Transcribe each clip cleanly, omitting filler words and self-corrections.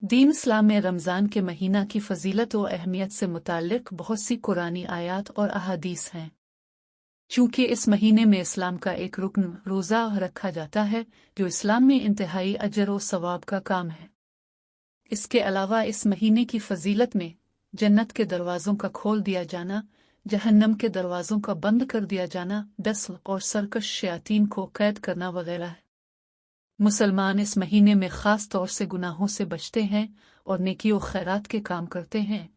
दीन इस्लाम में रमज़ान के महीना की फ़जीलत और अहमियत से मुताल्लिक़ बहुत सी कुरानी आयात और अहादीस हैं। चूँकि इस महीने में इस्लाम का एक रुकन रोज़ा रखा जाता है जो इस्लाम में इंतहाई अजर और सवाब का काम है। इसके अलावा इस महीने की फ़जीलत में जन्नत के दरवाज़ों का खोल दिया जाना, जहन्नम के दरवाज़ों का बंद कर दिया जाना, डस और सरकश शयातीन को कैद करना वगैरह है। मुसलमान इस महीने में ख़ास तौर से गुनाहों से बचते हैं और नेकी और खैरात के काम करते हैं।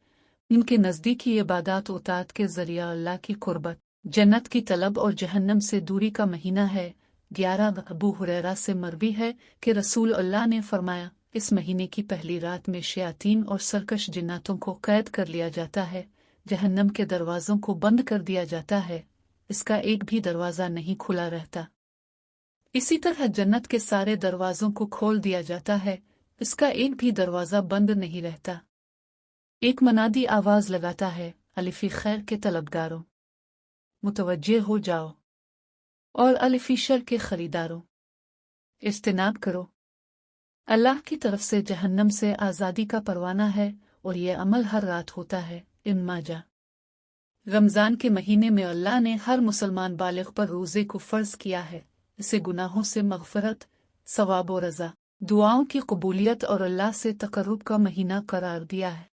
इनके नज़दीकी इबादत और ताअत के ज़रिया अल्लाह की कुर्बत, जन्नत की तलब और जहन्नम से दूरी का महीना है। 11 अबू हुरैरा से मरवी है कि रसूल अल्लाह ने फरमाया, इस महीने की पहली रात में शयातीन और सरकश जिन्नातों को कैद कर लिया जाता है, जहन्नम के दरवाज़ों को बंद कर दिया जाता है, इसका एक भी दरवाज़ा नहीं खुला रहता। इसी तरह जन्नत के सारे दरवाज़ों को खोल दिया जाता है, इसका एक भी दरवाज़ा बंद नहीं रहता। एक मनादी आवाज़ लगाता है, अलिफ़ी खैर के तलबगारों, मुतवज्जे हो जाओ, और अलिफ़ी शर के खरीदारों, इज्तिनाब करो। अल्लाह की तरफ से जहन्नम से आज़ादी का परवाना है और ये अमल हर रात होता है। इब्न माजा। रमज़ान के महीने में अल्लाह ने हर मुसलमान बालिग़ पर रोज़े को फ़र्ज़ किया है। इसे गुनाहों से मग़फ़िरत, सवाब और रज़ा, दुआओं की कबूलियत और अल्लाह से तक़र्रुब का महीना करार दिया है।